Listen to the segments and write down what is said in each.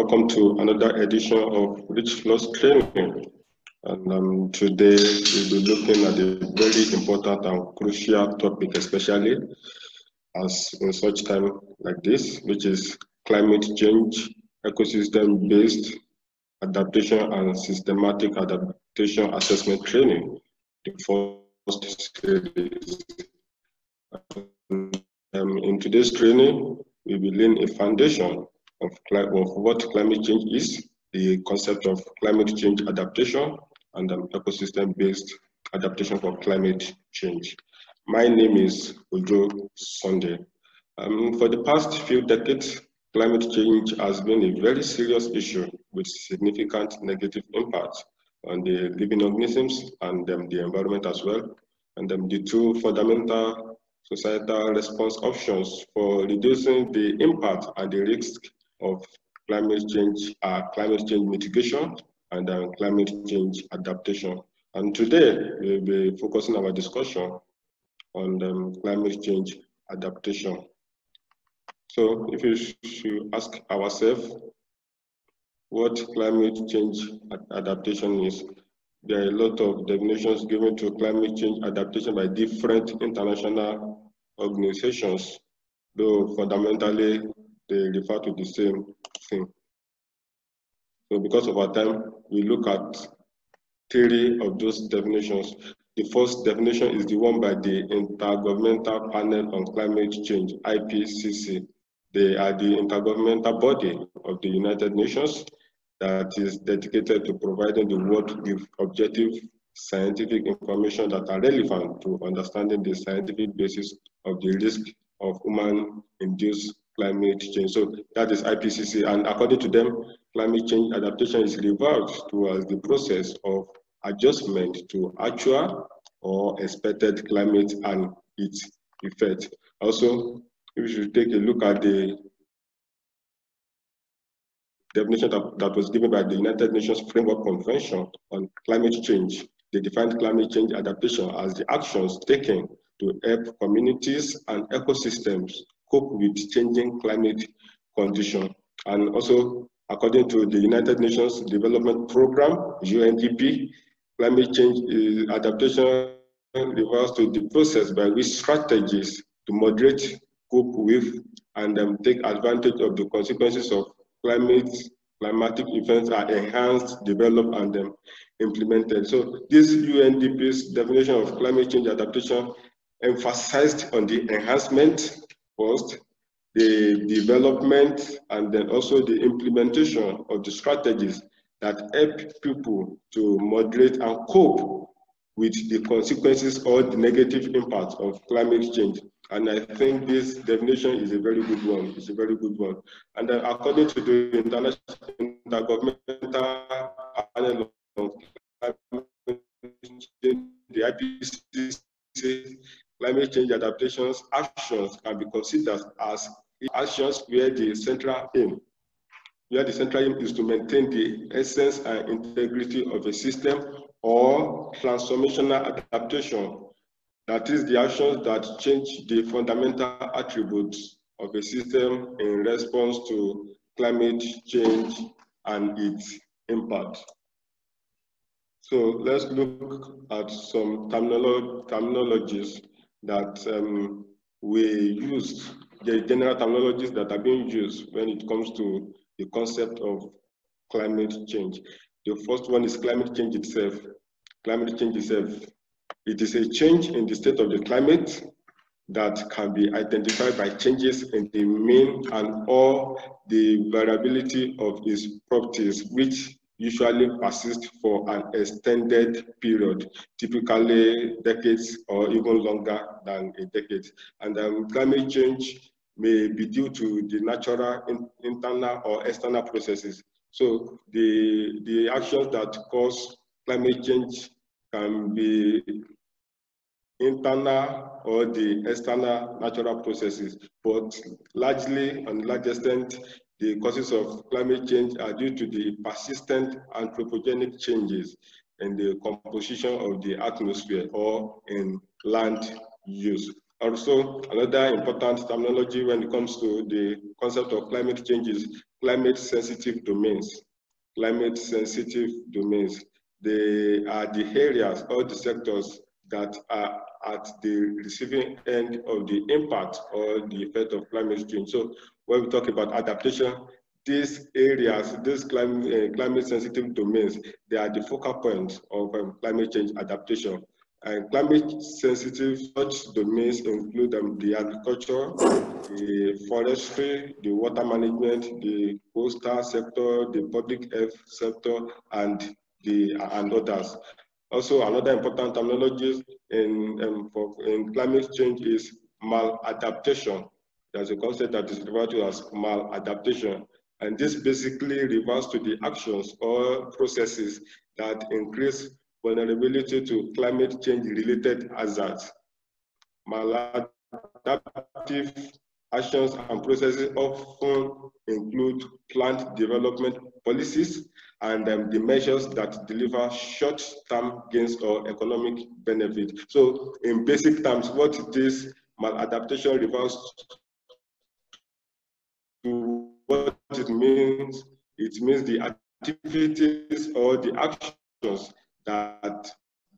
welcome to another edition of Rich Flows Training. And today we'll be looking at a very important and crucial topic, especially as in such time like this, which is climate change, ecosystem-based adaptation and systematic adaptation assessment training, the first series. In today's training, we will lay a foundation of what climate change is, the concept of climate change adaptation, and ecosystem-based adaptation for climate change. My name is Ojo Sunday. For the past few decades, climate change has been a very serious issue with significant negative impact on the living organisms and the environment as well. And the two fundamental societal response options for reducing the impact and the risk of climate change are climate change mitigation and climate change adaptation. And today, we'll be focusing our discussion on climate change adaptation. So if you should ask ourselves what climate change adaptation is, there are a lot of definitions given to climate change adaptation by different international organizations, though fundamentally they refer to the same thing. So because of our time, we look at 3 of those definitions. The first definition is the one by the Intergovernmental Panel on Climate Change, IPCC. They are the intergovernmental body of the United Nations that is dedicated to providing the world with objective scientific information that are relevant to understanding the scientific basis of the risk of human-induced climate change. So that is IPCC, and according to them, climate change adaptation is referred to as the process of adjustment to actual or expected climate and its effect. Also, if we should take a look at the definition that was given by the United Nations Framework Convention on Climate Change. They defined climate change adaptation as the actions taken to help communities and ecosystems cope with changing climate conditions. And also, according to the United Nations Development Program, UNDP, climate change adaptation refers to the process by which strategies to moderate, cope with, and take advantage of the consequences of climatic events are enhanced, developed, and implemented. So this UNDP's definition of climate change adaptation emphasized on the enhancement first, the development, and then also the implementation of the strategies that help people to moderate and cope with the consequences or the negative impact of climate change. And I think this definition is a very good one. It's a very good one. And according to the Intergovernmental Panel on Climate Change, the IPCC, climate change adaptations actions can be considered as actions where the central aim is to maintain the essence and integrity of a system, or transformational adaptation. That is the actions that change the fundamental attributes of a system in response to climate change and its impact. So let's look at some terminologies that we used, the general terminologies that are being used when it comes to the concept of climate change. The first one is climate change itself. Climate change itself. It is a change in the state of the climate that can be identified by changes in the mean and or the variability of its properties, which usually persist for an extended period, typically decades or even longer than a decade. And climate change may be due to the natural internal or external processes. So the actions that cause climate change can be internal or the external natural processes, but largely, on the large extent, the causes of climate change are due to the persistent anthropogenic changes in the composition of the atmosphere or in land use. Also, another important terminology when it comes to the concept of climate change is climate sensitive domains. Climate sensitive domains. They are the areas or the sectors that are at the receiving end of the impact or the effect of climate change. So when we talk about adaptation, these areas, these climate sensitive domains, they are the focal points of climate change adaptation. And climate sensitive such domains include the agriculture, the forestry, the water management, the coastal sector, the public health sector, and others. Also, another important terminology in climate change is maladaptation. There's a concept that is referred to as maladaptation. And this basically refers to the actions or processes that increase vulnerability to climate change related hazards. Maladaptive actions and processes often include plant development policies and the measures that deliver short-term gains or economic benefit. So in basic terms, what this maladaptation refers to, what it means the activities or the actions that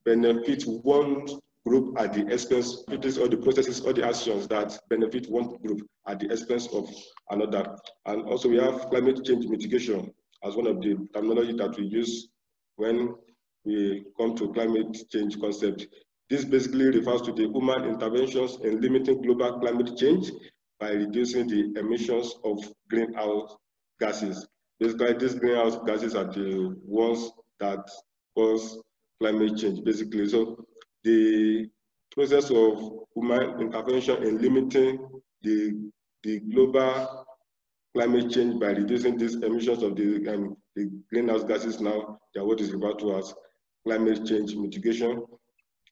benefit one group at the expense, or the processes or the actions that benefit one group at the expense of another. And also we have climate change mitigation as one of the terminology that we use when we come to climate change concept. This basically refers to the human interventions in limiting global climate change by reducing the emissions of greenhouse gases. Basically, these greenhouse gases are the ones that cause climate change, basically. So the process of human intervention in limiting the global climate change by reducing these emissions of the greenhouse gases now, they are what is referred to as climate change mitigation.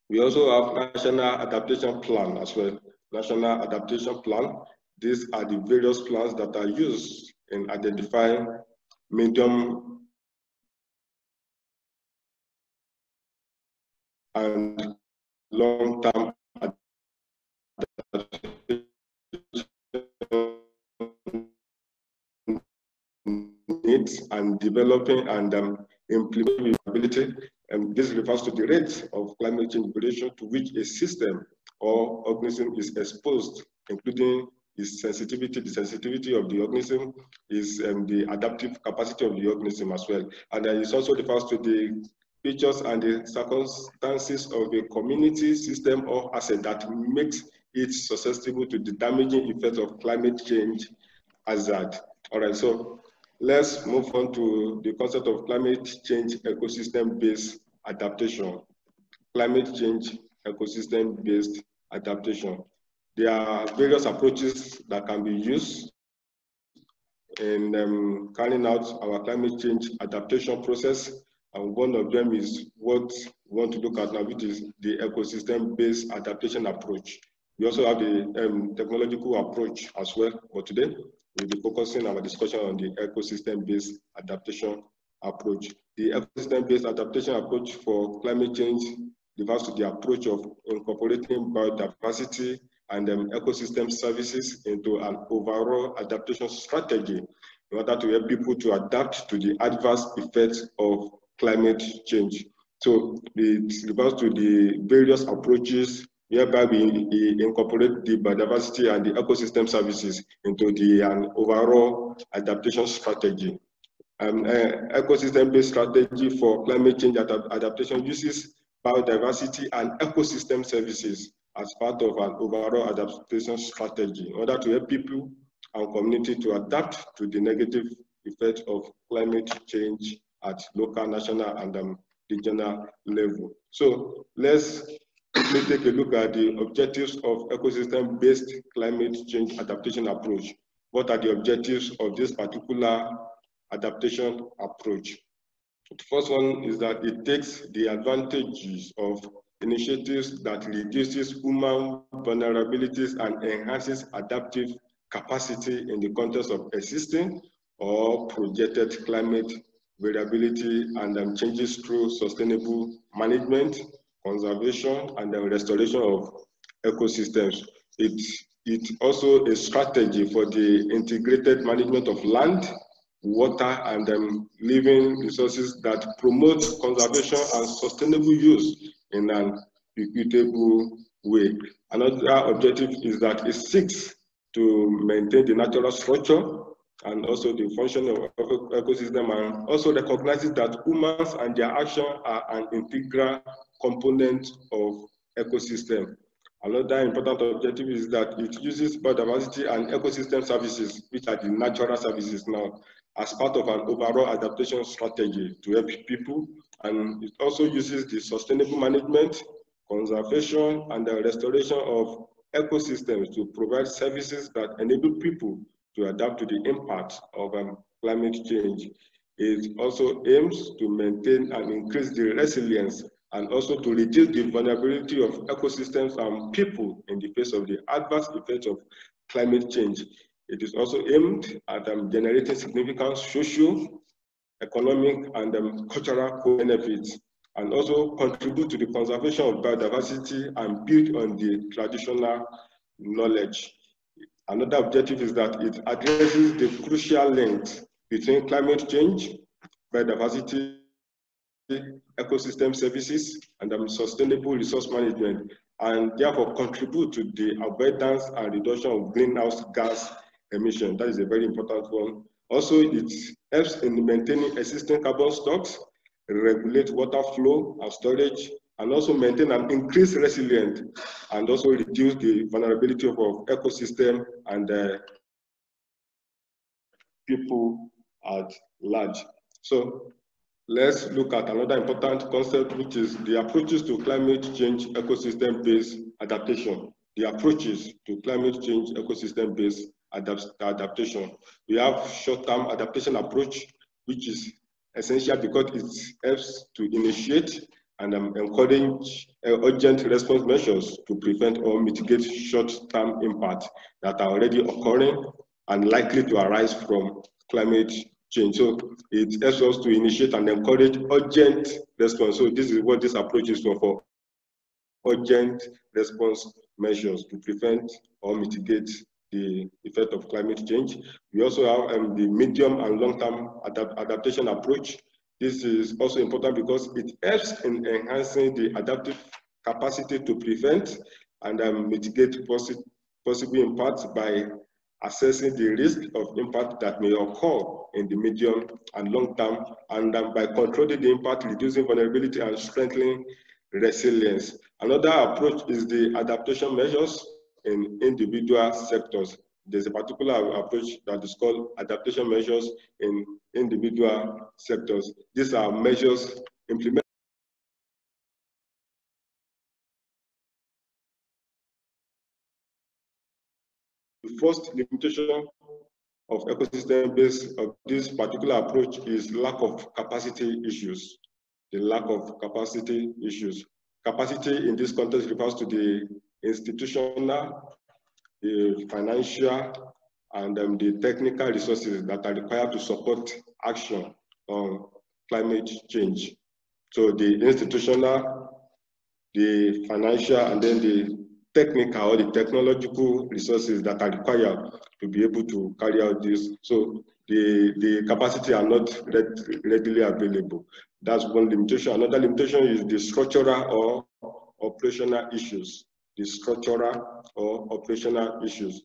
We also have National Adaptation Plan as well. National Adaptation Plan. These are the various plans that are used in identifying medium and long-term needs and developing and implementing ability. And this refers to the rate of climate change variation to which a system or organism is exposed, including its sensitivity. The sensitivity of the organism is the adaptive capacity of the organism as well. And then it also refers to the features and the circumstances of a community, system, or asset that makes it susceptible to the damaging effects of climate change hazard. All right, so let's move on to the concept of climate change ecosystem-based adaptation. Climate change ecosystem-based adaptation. There are various approaches that can be used in carrying out our climate change adaptation process. And one of them is what we want to look at now, which is the ecosystem-based adaptation approach. We also have the technological approach as well, but today we'll be focusing our discussion on the ecosystem-based adaptation approach. The ecosystem-based adaptation approach for climate change refers to the approach of incorporating biodiversity and ecosystem services into an overall adaptation strategy in order to help people to adapt to the adverse effects of climate change. So it refers to the various approaches whereby we incorporate the biodiversity and the ecosystem services into an overall adaptation strategy. Ecosystem-based strategy for climate change adaptation uses biodiversity and ecosystem services as part of an overall adaptation strategy in order to help people and community to adapt to the negative effects of climate change at local, national, and regional level. So let's quickly take a look at the objectives of ecosystem-based climate change adaptation approach. What are the objectives of this particular adaptation approach? The first one is that it takes the advantages of initiatives that reduces human vulnerabilities and enhances adaptive capacity in the context of existing or projected climate variability and changes through sustainable management, conservation, and the restoration of ecosystems. It's also a strategy for the integrated management of land, water, and living resources that promote conservation and sustainable use in an equitable way. Another objective is that it seeks to maintain the natural structure and also the function of ecosystem, and also recognizes that humans and their action are an integral component of ecosystem. Another important objective is that it uses biodiversity and ecosystem services, which are the natural services now, as part of an overall adaptation strategy to help people. And it also uses the sustainable management, conservation, and the restoration of ecosystems to provide services that enable people to adapt to the impact of climate change. It also aims to maintain and increase the resilience and also to reduce the vulnerability of ecosystems and people in the face of the adverse effects of climate change. It is also aimed at generating significant social, economic, and cultural benefits, and also contribute to the conservation of biodiversity and build on the traditional knowledge. Another objective is that it addresses the crucial links between climate change, biodiversity, ecosystem services, and sustainable resource management, and therefore contribute to the avoidance and reduction of greenhouse gas emission. That is a very important one. Also, it helps in maintaining existing carbon stocks, regulate water flow and storage, and also maintain and increase resilience, and also reduce the vulnerability of ecosystem and people at large. So let's look at another important concept, which is the approaches to climate change ecosystem-based adaptation. The approaches to climate change ecosystem-based adaptation. We have short-term adaptation approach, which is essential because it helps to initiate and encourage urgent response measures to prevent or mitigate short-term impacts that are already occurring and likely to arise from climate change. So it helps us to initiate and encourage urgent response. So this is what this approach is for urgent response measures to prevent or mitigate the effect of climate change. We also have the medium and long-term adaptation approach. This is also important because it helps in enhancing the adaptive capacity to prevent and mitigate possible impacts by assessing the risk of impact that may occur in the medium and long term, and by controlling the impact, reducing vulnerability and strengthening resilience. Another approach is the adaptation measures in individual sectors. There's a particular approach that is called adaptation measures in individual sectors. These are measures implemented. The first limitation of ecosystem-based of this particular approach is lack of capacity issues. The lack of capacity issues. Capacity in this context refers to the institutional, the financial, and the technical resources that are required to support action on climate change. So the institutional, the financial, and then the technical or the technological resources that are required to be able to carry out this. So the capacity are not readily available. That's one limitation. Another limitation is the structural or operational issues. The structural or operational issues.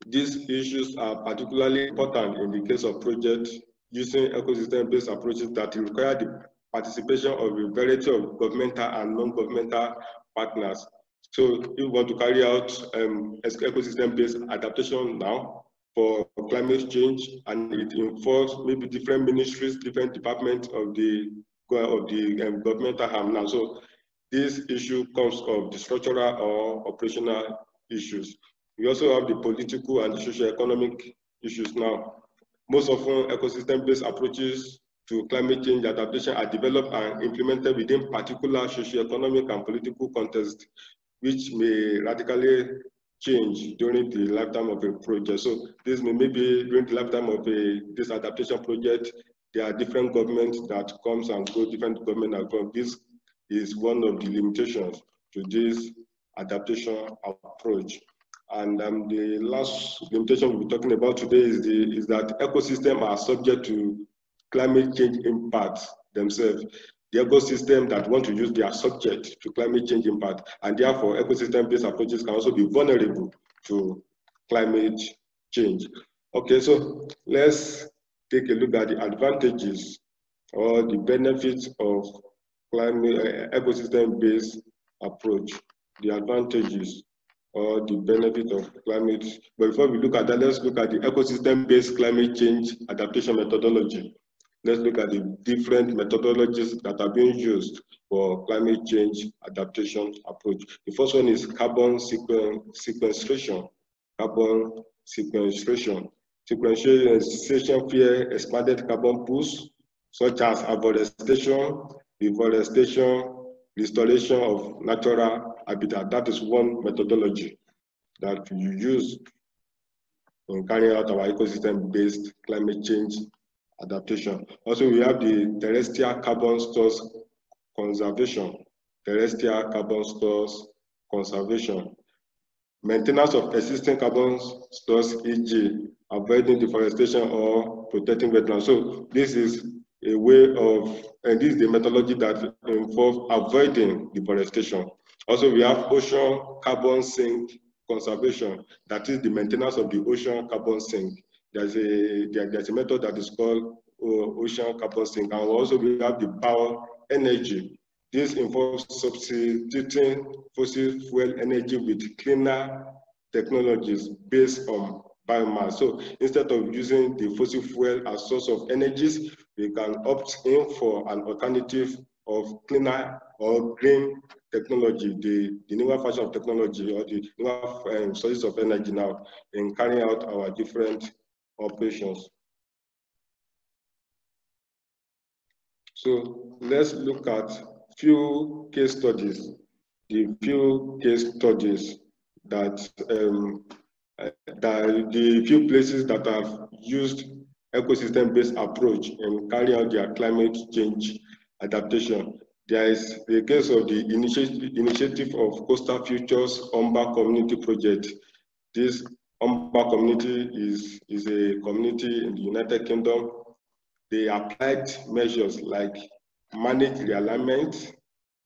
These issues are particularly important in the case of projects using ecosystem-based approaches that require the participation of a variety of governmental and non-governmental partners. So if you want to carry out ecosystem-based adaptation now for climate change, and it involves maybe different ministries, different departments of the governmental arm now. So this issue comes of the structural or operational issues. We also have the political and the socio-economic issues now. Most often, ecosystem-based approaches to climate change adaptation are developed and implemented within particular socio-economic and political contexts, which may radically change during the lifetime of a project. So this may maybe during the lifetime of this adaptation project, there are different governments that comes and go, different government that come. This is one of the limitations to this adaptation approach. And the last limitation we'll be talking about today is that ecosystems are subject to climate change impacts themselves. The ecosystem that want to use, they are subject to climate change impact, and therefore ecosystem-based approaches can also be vulnerable to climate change. Okay, so let's take a look at the advantages or the benefits of climate ecosystem-based approach. The advantages or the benefit of climate. But before we look at that, let's look at the ecosystem-based climate change adaptation methodology. Let's look at the different methodologies that are being used for climate change adaptation approach. The first one is carbon sequestration. Carbon sequestration. Sequestration via expanded carbon pools, such as afforestation, reforestation, restoration of natural habitat. That is one methodology that you use in carrying out our ecosystem-based climate change adaptation. Also, we have the terrestrial carbon stores conservation. Terrestrial carbon stores conservation. Maintenance of existing carbon stores, e.g., avoiding deforestation or protecting wetlands. So this is a way of, and this is the methodology that involves avoiding deforestation. Also, we have ocean carbon sink conservation. That is the maintenance of the ocean carbon sink. There's a method that is called ocean carbon sink. And also we have the bioenergy. This involves substituting fossil fuel energy with cleaner technologies based on biomass. So instead of using the fossil fuel as source of energies, we can opt in for an alternative of cleaner or green technology, the newer fashion of technology or the newer sources of energy now in carrying out our different operations. So let's look at few case studies. The few case studies that the few places that have used ecosystem-based approach in carrying out their climate change adaptation. There is the case of the initiative of Coastal Futures Omba Community Project. This Omba community is a community in the United Kingdom. They applied measures like managed realignment,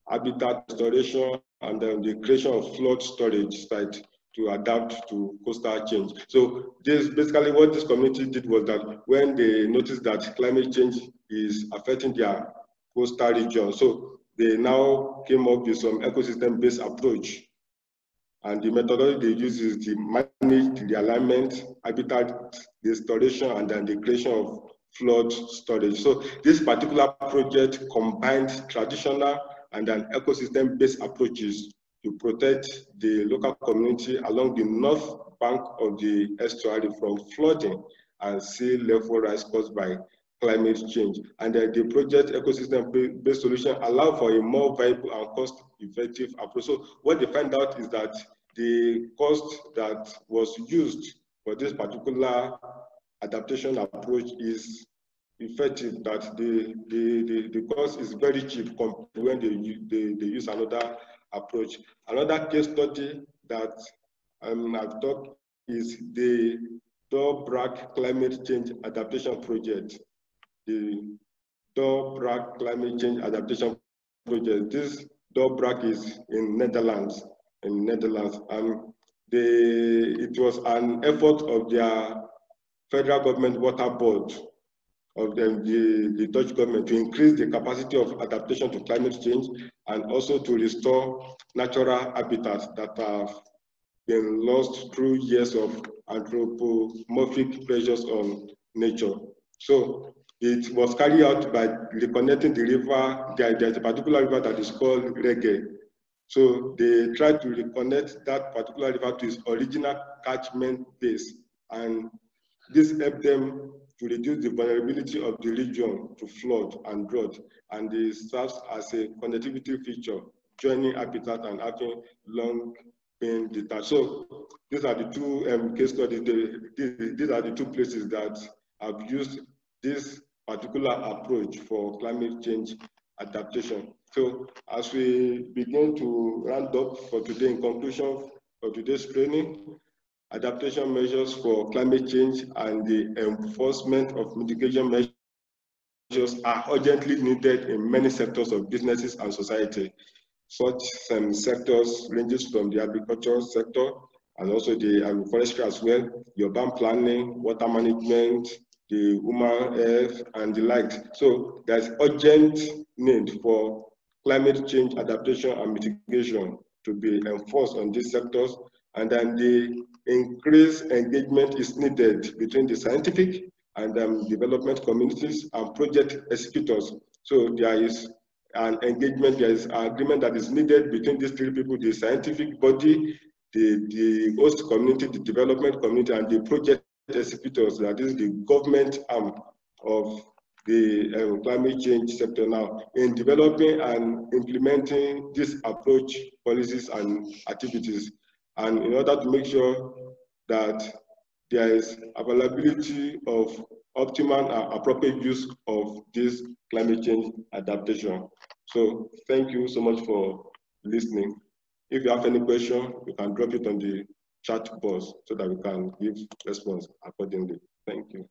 habitat restoration, and then the creation of flood storage site to adapt to coastal change. So this basically what this community did was that when they noticed that climate change is affecting their coastal region, so they now came up with some ecosystem-based approach. And the methodology they use is the managed realignment, habitat restoration, and then the creation of flood storage. So this particular project combined traditional and an ecosystem-based approaches to protect the local community along the north bank of the estuary from flooding and sea level rise caused by climate change. And the project ecosystem-based solution allow for a more viable and cost-effective approach. So what they find out is that the cost that was used for this particular adaptation approach is effective, that the cost is very cheap compared to when they use another approach. Another case study that I've talked is the DOBRAC Climate Change Adaptation Project. The DOBRAC Climate Change Adaptation Project. This DOBRAC is in Netherlands. And it was an effort of their federal government water board of the Dutch government to increase the capacity of adaptation to climate change and also to restore natural habitats that have been lost through years of anthropomorphic pressures on nature. So it was carried out by reconnecting the river. There's a particular river that is called Reggae. So they tried to reconnect that particular river to its original catchment base, and this helped them to reduce the vulnerability of the region to flood and drought, and it serves as a connectivity feature, joining habitat and having long been detached. So these are the two case studies. These are the two places that have used this particular approach for climate change adaptation. So as we begin to round up for today, in conclusion for today's training, adaptation measures for climate change and the enforcement of mitigation measures are urgently needed in many sectors of businesses and society. Such sectors ranges from the agricultural sector and also the forestry as well, the urban planning, water management, the human health, and the like. So there's urgent need for climate change adaptation and mitigation to be enforced on these sectors, and then the increased engagement is needed between the scientific and development communities and project executors. So there is an engagement, there is an agreement that is needed between these three people: the scientific body, the host community, the development community, and the project executors, that is the government arm of the climate change sector now, in developing and implementing this approach, policies, and activities. And in order to make sure that there is availability of optimal and appropriate use of this climate change adaptation. So thank you so much for listening. If you have any question, you can drop it on the chat box so that we can give response accordingly. Thank you.